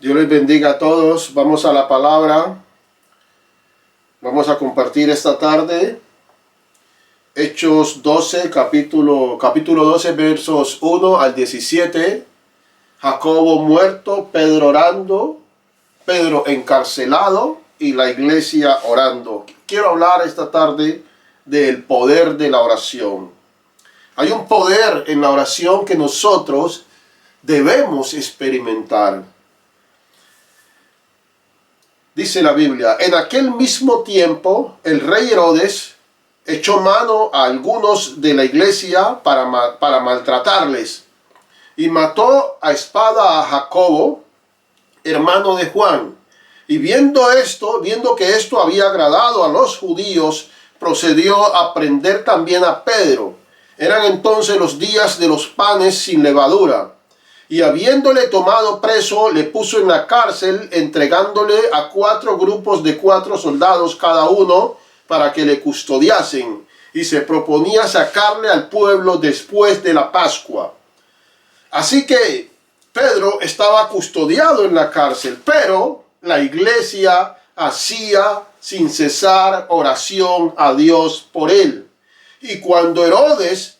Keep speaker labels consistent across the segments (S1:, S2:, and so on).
S1: Dios les bendiga a todos. Vamos a la palabra. Vamos a compartir esta tarde Hechos 12, capítulo 12, versos 1 al 17. Jacobo muerto, Pedro orando, Pedro encarcelado y la iglesia orando. Quiero hablar esta tarde del poder de la oración. Hay un poder en la oración que nosotros debemos experimentar. Dice la Biblia, en aquel mismo tiempo el rey Herodes echó mano a algunos de la iglesia para maltratarles y mató a espada a Jacobo, hermano de Juan. Y viendo que esto había agradado a los judíos, procedió a prender también a Pedro. Eran entonces los días de los panes sin levadura. Y habiéndole tomado preso, le puso en la cárcel, entregándole a 4 grupos de 4 soldados cada uno, para que le custodiasen. Y se proponía sacarle al pueblo después de la Pascua. Así que Pedro estaba custodiado en la cárcel, pero la iglesia hacía sin cesar oración a Dios por él. Y cuando Herodes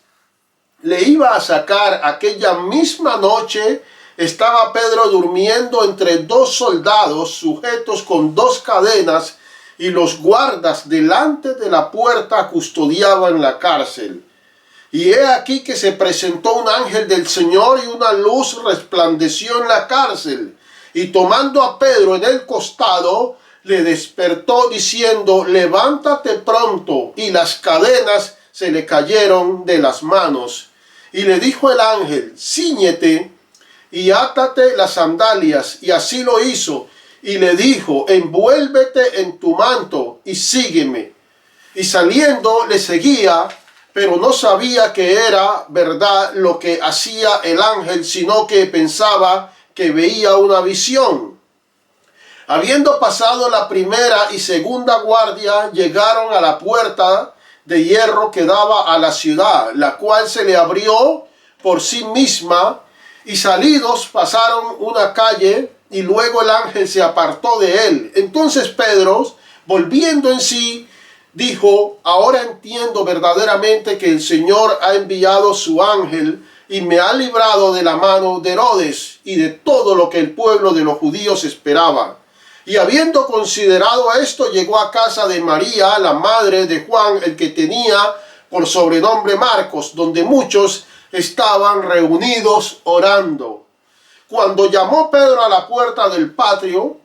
S1: le iba a sacar aquella misma noche, estaba Pedro durmiendo entre 2 soldados sujetos con 2 cadenas, y los guardas delante de la puerta custodiaban la cárcel. Y he aquí que se presentó un ángel del Señor, y una luz resplandeció en la cárcel, y tomando a Pedro en el costado, le despertó diciendo: levántate pronto. Y las cadenas se le cayeron de las manos. Y le dijo el ángel: cíñete y átate las sandalias. Y así lo hizo. Y le dijo: envuélvete en tu manto y sígueme. Y saliendo le seguía, pero no sabía que era verdad lo que hacía el ángel, sino que pensaba que veía una visión. Habiendo pasado la primera y segunda guardia, llegaron a la puerta de hierro que daba a la ciudad, la cual se le abrió por sí misma, y salidos pasaron una calle, y luego el ángel se apartó de él. Entonces Pedro, volviendo en sí, dijo: ahora entiendo verdaderamente que el Señor ha enviado su ángel y me ha librado de la mano de Herodes y de todo lo que el pueblo de los judíos esperaba. Y habiendo considerado esto, llegó a casa de María, la madre de Juan, el que tenía por sobrenombre Marcos, donde muchos estaban reunidos orando. Cuando llamó Pedro a la puerta del patio,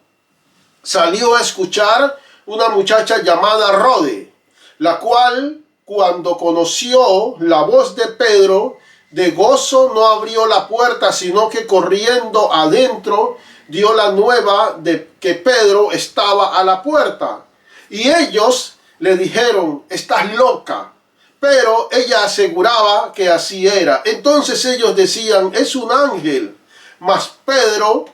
S1: salió a escuchar una muchacha llamada Rode, la cual, cuando conoció la voz de Pedro, de gozo no abrió la puerta, sino que corriendo adentro dio la nueva de que Pedro estaba a la puerta. Y ellos le dijeron: estás loca. Pero ella aseguraba que así era. Entonces ellos decían: es un ángel. Mas Pedro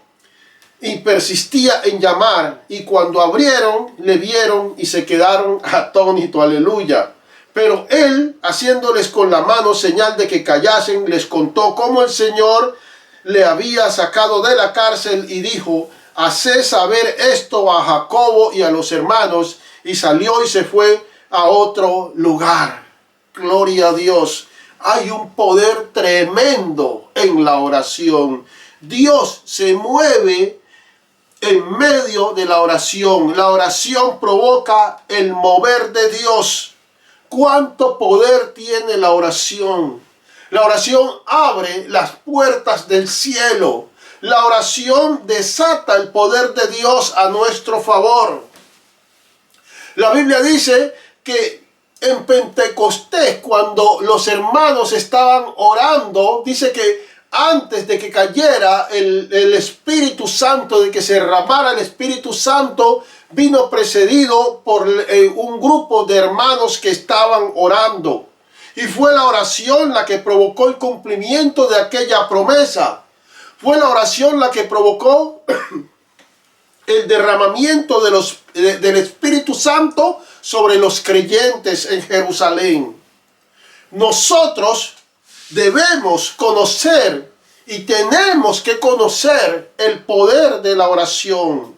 S1: persistía en llamar, y cuando abrieron, le vieron y se quedaron atónitos. Aleluya. Pero él, haciéndoles con la mano señal de que callasen, les contó cómo el Señor le había sacado de la cárcel, y dijo: haced saber esto a Jacobo y a los hermanos. Y salió y se fue a otro lugar. Gloria a Dios. Hay un poder tremendo en la oración. Dios se mueve en medio de la oración. La oración provoca el mover de Dios. ¿Cuánto poder tiene la oración? La oración abre las puertas del cielo. La oración desata el poder de Dios a nuestro favor. La Biblia dice que en Pentecostés, cuando los hermanos estaban orando, dice que antes de que cayera el Espíritu Santo, de que se derramara el Espíritu Santo, vino precedido por un grupo de hermanos que estaban orando. Y fue la oración la que provocó el cumplimiento de aquella promesa. Fue la oración la que provocó el derramamiento del Espíritu Santo sobre los creyentes en Jerusalén. Nosotros debemos conocer Y tenemos que conocer el poder de la oración.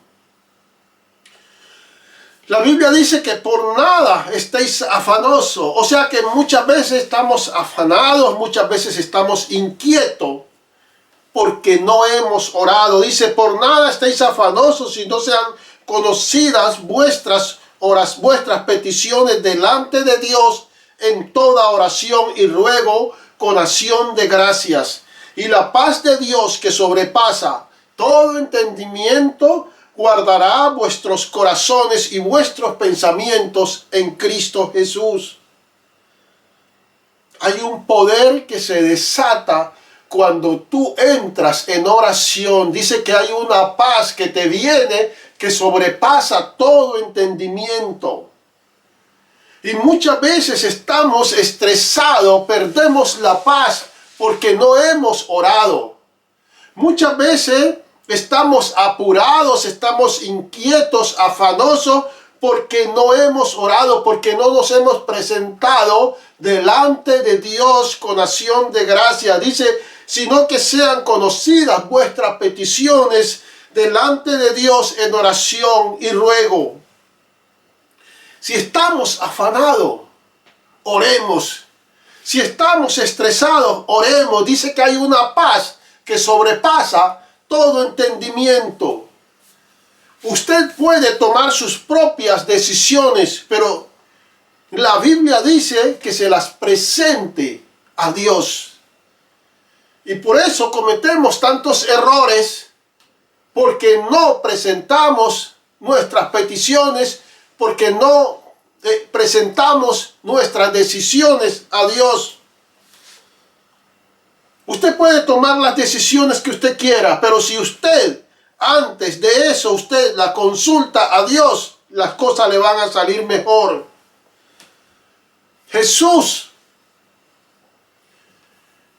S1: La Biblia dice que por nada estéis afanosos. O sea que muchas veces estamos afanados, muchas veces estamos inquietos porque no hemos orado. Dice, por nada estéis afanosos si no sean conocidas vuestras peticiones delante de Dios en toda oración y ruego con acción de gracias. Y la paz de Dios que sobrepasa todo entendimiento guardará vuestros corazones y vuestros pensamientos en Cristo Jesús. Hay un poder que se desata cuando tú entras en oración. Dice que hay una paz que te viene que sobrepasa todo entendimiento. Y muchas veces estamos estresados, perdemos la paz porque no hemos orado. Muchas veces estamos apurados, estamos inquietos, afanosos, porque no hemos orado, porque no nos hemos presentado delante de Dios con acción de gracia. Dice, sino que sean conocidas vuestras peticiones delante de Dios en oración y ruego. Si estamos afanados, oremos. Si estamos estresados, oremos. Dice que hay una paz que sobrepasa todo entendimiento. Usted puede tomar sus propias decisiones, pero la Biblia dice que se las presente a Dios. Y por eso cometemos tantos errores, porque no presentamos nuestras peticiones, porque no presentamos nuestras decisiones a Dios. Usted puede tomar las decisiones que usted quiera, pero si usted, antes de eso, usted la consulta a Dios, las cosas le van a salir mejor. Jesús,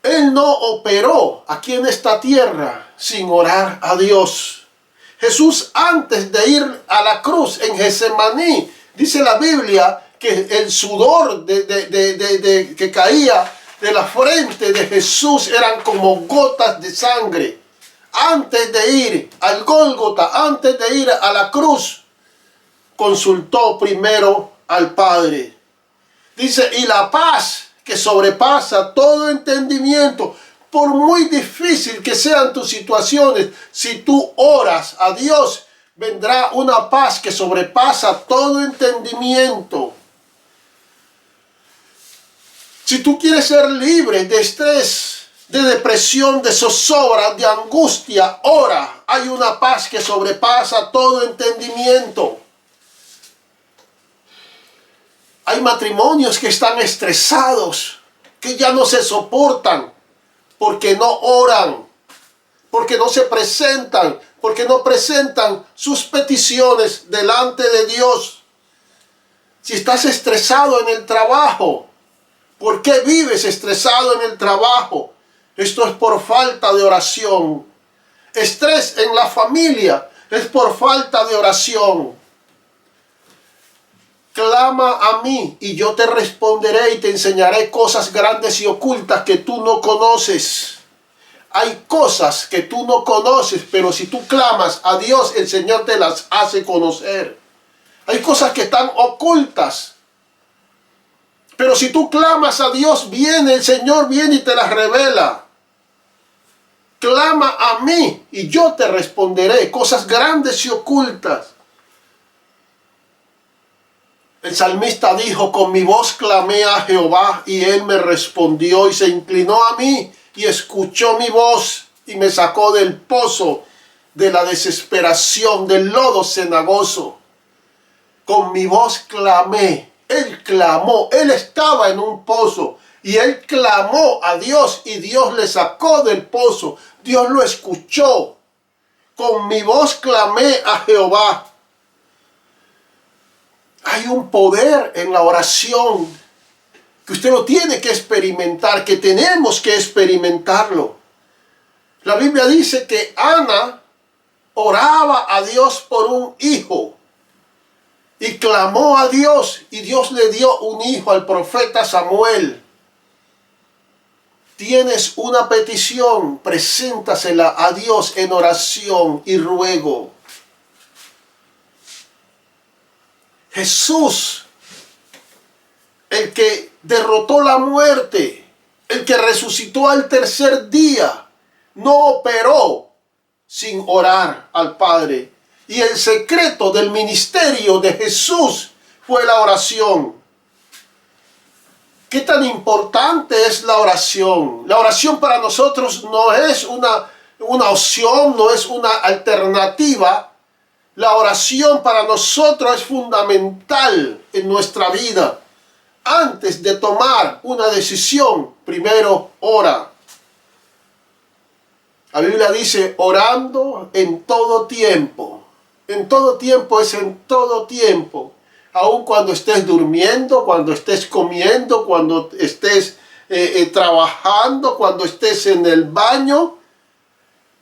S1: Él no operó aquí en esta tierra sin orar a Dios. Jesús, antes de ir a la cruz en Getsemaní, dice la Biblia que el sudor que caía de la frente de Jesús eran como gotas de sangre. Antes de ir al Gólgota, antes de ir a la cruz, consultó primero al Padre. Dice, y la paz que sobrepasa todo entendimiento, por muy difícil que sean tus situaciones, si tú oras a Dios, vendrá una paz que sobrepasa todo entendimiento. Si tú quieres ser libre de estrés, de depresión, de zozobra, de angustia, ora. Hay una paz que sobrepasa todo entendimiento. Hay matrimonios que están estresados, que ya no se soportan, porque no oran, porque no se presentan, porque no presentan sus peticiones delante de Dios. Si estás estresado en el trabajo, ¿por qué vives estresado en el trabajo? Esto es por falta de oración. Estrés en la familia es por falta de oración. Clama a mí y yo te responderé y te enseñaré cosas grandes y ocultas que tú no conoces. Hay cosas que tú no conoces, pero si tú clamas a Dios, el Señor te las hace conocer. Hay cosas que están ocultas, pero si tú clamas a Dios, viene el Señor, viene y te las revela. Clama a mí y yo te responderé cosas grandes y ocultas. El salmista dijo, con mi voz clamé a Jehová y él me respondió y se inclinó a mí y escuchó mi voz y me sacó del pozo de la desesperación, del lodo cenagoso. Con mi voz clamé, él clamó, él estaba en un pozo y él clamó a Dios y Dios le sacó del pozo. Dios lo escuchó. Con mi voz clamé a Jehová. Hay un poder en la oración que usted lo tiene que experimentar, que tenemos que experimentarlo. La Biblia dice que Ana oraba a Dios por un hijo y clamó a Dios y Dios le dio un hijo al profeta Samuel. tienes una petición, preséntasela a Dios en oración y ruego. Jesús, el que derrotó la muerte, el que resucitó al tercer día, no operó sin orar al Padre. Y el secreto del ministerio de Jesús fue la oración. ¿Qué tan importante es la oración? La oración para nosotros no es una opción, no es una alternativa. La oración para nosotros es fundamental en nuestra vida. Antes de tomar una decisión, primero ora. La Biblia dice, orando en todo tiempo. En todo tiempo es en todo tiempo. Aun cuando estés durmiendo, cuando estés comiendo, cuando estés trabajando, cuando estés en el baño,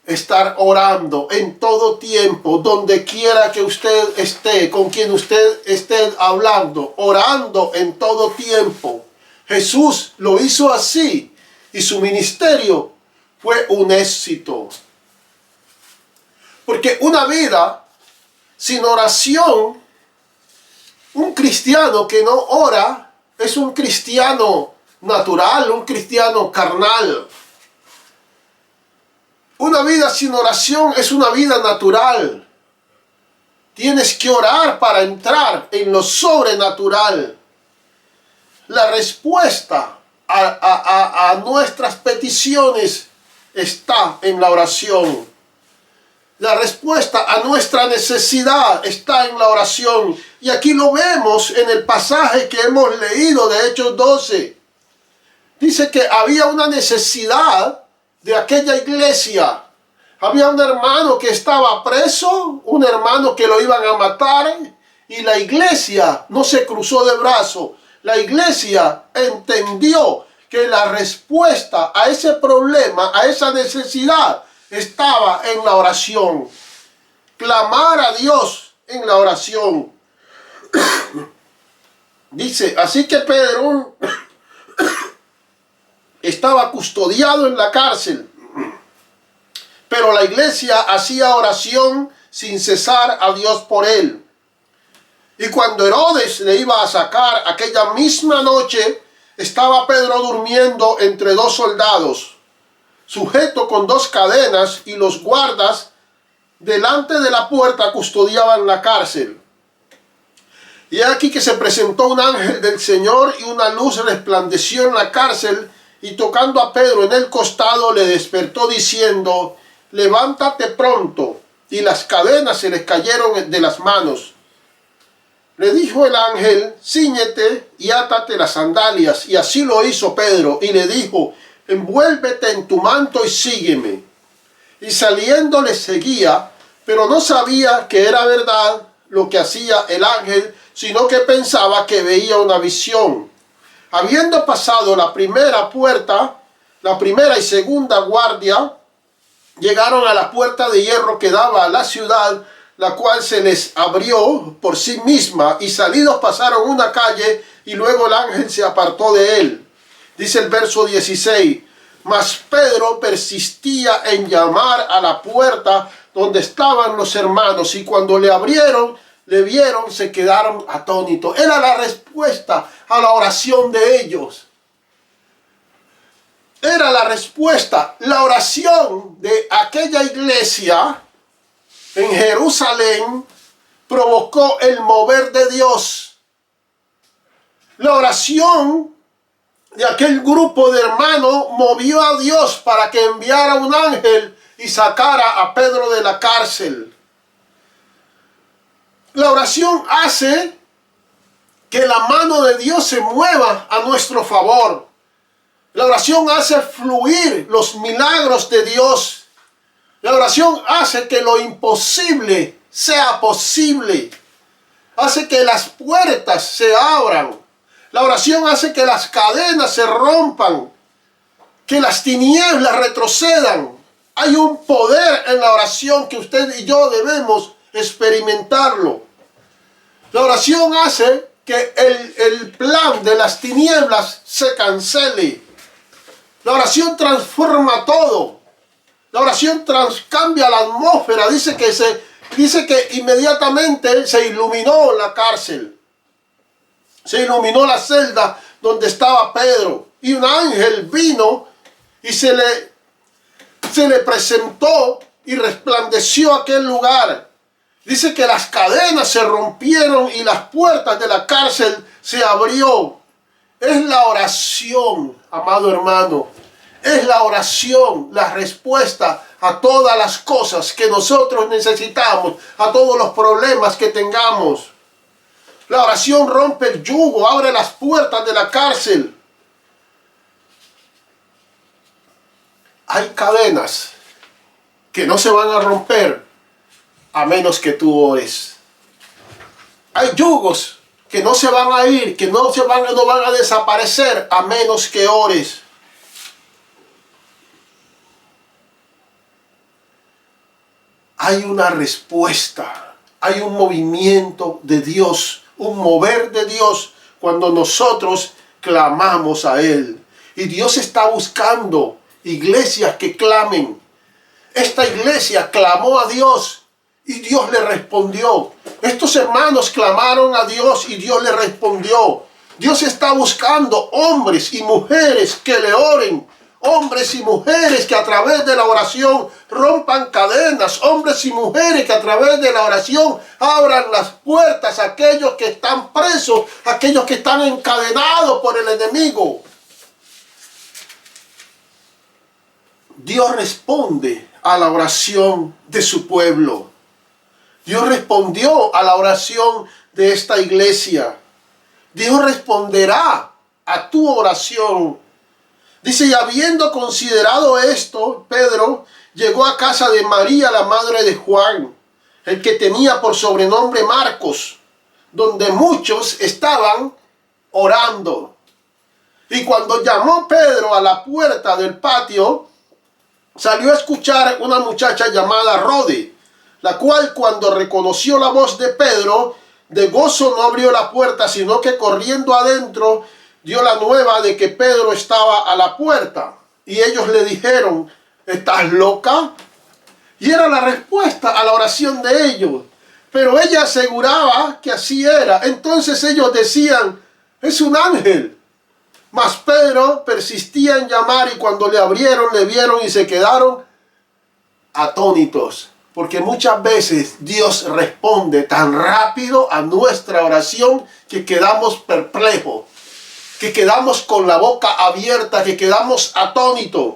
S1: estar orando en todo tiempo, donde quiera que usted esté, con quien usted esté hablando, orando en todo tiempo. Jesús lo hizo así y su ministerio fue un éxito. Porque una vida sin oración, un cristiano que no ora es un cristiano natural, un cristiano carnal. Una vida sin oración es una vida natural. Tienes que orar para entrar en lo sobrenatural. La respuesta a nuestras peticiones está en la oración. La respuesta a nuestra necesidad está en la oración. Y aquí lo vemos en el pasaje que hemos leído de Hechos 12. Dice que había una necesidad de aquella iglesia. Había un hermano que estaba preso, un hermano que lo iban a matar, y la iglesia no se cruzó de brazos. La iglesia entendió que la respuesta a ese problema, a esa necesidad, estaba en la oración. Clamar a Dios en la oración. Dice, así que Pedro estaba custodiado en la cárcel, pero la iglesia hacía oración sin cesar a Dios por él. Y cuando Herodes le iba a sacar aquella misma noche, estaba Pedro durmiendo entre dos soldados, sujeto con dos cadenas, y los guardas delante de la puerta custodiaban la cárcel. Y aquí que se presentó un ángel del Señor, y una luz resplandeció en la cárcel, y tocando a Pedro en el costado le despertó diciendo, levántate pronto. Y las cadenas se les cayeron de las manos. Le dijo el ángel, cíñete y átate las sandalias. Y así lo hizo Pedro, y le dijo, envuélvete en tu manto y sígueme. Y saliendo le seguía, pero no sabía que era verdad lo que hacía el ángel, sino que pensaba que veía una visión. Habiendo pasado la primera puerta, la primera y segunda guardia, llegaron a la puerta de hierro que daba a la ciudad, la cual se les abrió por sí misma, y salidos pasaron una calle, y luego el ángel se apartó de él. Dice el verso 16, mas Pedro persistía en llamar a la puerta donde estaban los hermanos, y cuando le abrieron, le vieron, se quedaron atónitos. Era la respuesta a la oración de ellos. Era la respuesta, la oración de aquella iglesia en Jerusalén provocó el mover de Dios. La oración de aquel grupo de hermanos movió a Dios para que enviara un ángel y sacara a Pedro de la cárcel. La oración hace que la mano de Dios se mueva a nuestro favor. La oración hace fluir los milagros de Dios. La oración hace que lo imposible sea posible. Hace que las puertas se abran. La oración hace que las cadenas se rompan, que las tinieblas retrocedan. Hay un poder en la oración que usted y yo debemos experimentarlo. La oración hace que el plan de las tinieblas se cancele. La oración transforma todo. La oración cambia la atmósfera. Dice que inmediatamente se iluminó la cárcel. Se iluminó la celda donde estaba Pedro. Y un ángel vino y se le presentó y resplandeció aquel lugar. Dice que las cadenas se rompieron y las puertas de la cárcel se abrió. Es la oración, amado hermano. Es la oración, la respuesta a todas las cosas que nosotros necesitamos, a todos los problemas que tengamos. La oración rompe el yugo, abre las puertas de la cárcel. Hay cadenas que no se van a romper a menos que tú ores. Hay yugos que no se van a ir, que no van a desaparecer a menos que ores. Hay una respuesta, hay un movimiento de Dios, un mover de Dios cuando nosotros clamamos a Él. Y Dios está buscando iglesias que clamen. Esta iglesia clamó a Dios y Dios le respondió. Estos hermanos clamaron a Dios y Dios le respondió. Dios está buscando hombres y mujeres que le oren. Hombres y mujeres que a través de la oración rompan cadenas. Hombres y mujeres que a través de la oración abran las puertas a aquellos que están presos, a aquellos que están encadenados por el enemigo. Dios responde a la oración de su pueblo. Dios respondió a la oración de esta iglesia. Dios responderá a tu oración. Dice, y habiendo considerado esto, Pedro llegó a casa de María, la madre de Juan, el que tenía por sobrenombre Marcos, donde muchos estaban orando. Y cuando llamó Pedro a la puerta del patio, salió a escuchar una muchacha llamada Rode, la cual cuando reconoció la voz de Pedro, de gozo no abrió la puerta, sino que corriendo adentro, dio la nueva de que Pedro estaba a la puerta. Y ellos le dijeron, ¿estás loca? Y era la respuesta a la oración de ellos. Pero ella aseguraba que así era. Entonces ellos decían, es un ángel. Mas Pedro persistía en llamar y cuando le abrieron, le vieron y se quedaron atónitos. Porque muchas veces Dios responde tan rápido a nuestra oración que quedamos perplejos, que quedamos con la boca abierta, que quedamos atónitos.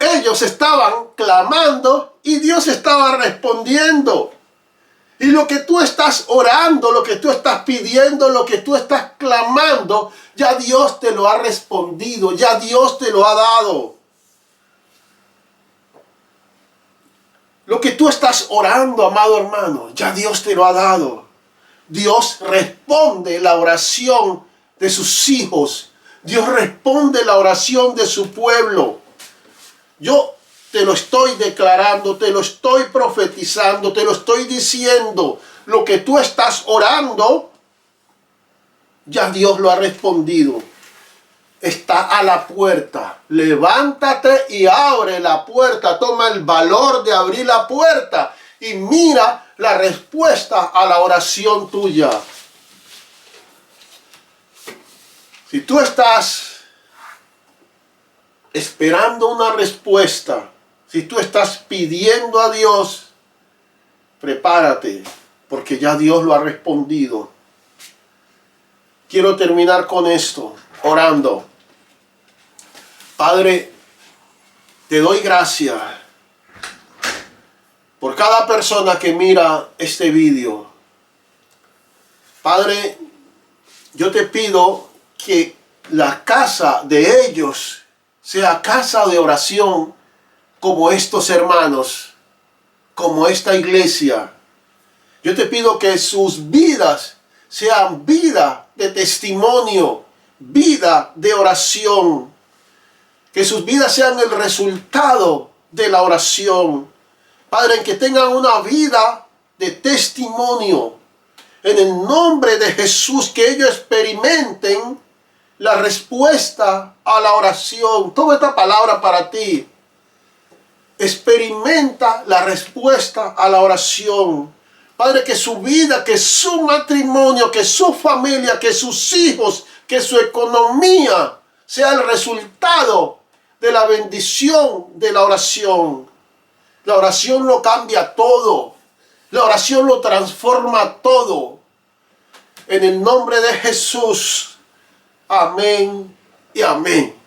S1: Ellos estaban clamando y Dios estaba respondiendo. Y lo que tú estás orando, lo que tú estás pidiendo, lo que tú estás clamando, ya Dios te lo ha respondido, ya Dios te lo ha dado. Lo que tú estás orando, amado hermano, ya Dios te lo ha dado. Dios responde la oración de sus hijos. Dios responde la oración de su pueblo. Yo te lo estoy declarando, te lo estoy profetizando, te lo estoy diciendo. Lo que tú estás orando, ya Dios lo ha respondido. Está a la puerta. Levántate y abre la puerta. Toma el valor de abrir la puerta y mira la respuesta a la oración tuya. Si tú estás esperando una respuesta, si tú estás pidiendo a Dios, prepárate, porque ya Dios lo ha respondido. Quiero terminar con esto, orando. Padre, te doy gracias por cada persona que mira este vídeo. Padre, yo te pido que la casa de ellos sea casa de oración como estos hermanos, como esta iglesia. Yo te pido que sus vidas sean vida de testimonio, vida de oración. Que sus vidas sean el resultado de la oración. Padre, en que tengan una vida de testimonio. En el nombre de Jesús, que ellos experimenten la respuesta a la oración. Toma esta palabra para ti. Experimenta la respuesta a la oración. Padre, que su vida, que su matrimonio, que su familia, que sus hijos, que su economía sea el resultado de la bendición de la oración. La oración lo cambia todo. La oración lo transforma todo. En el nombre de Jesús. Amén y amén.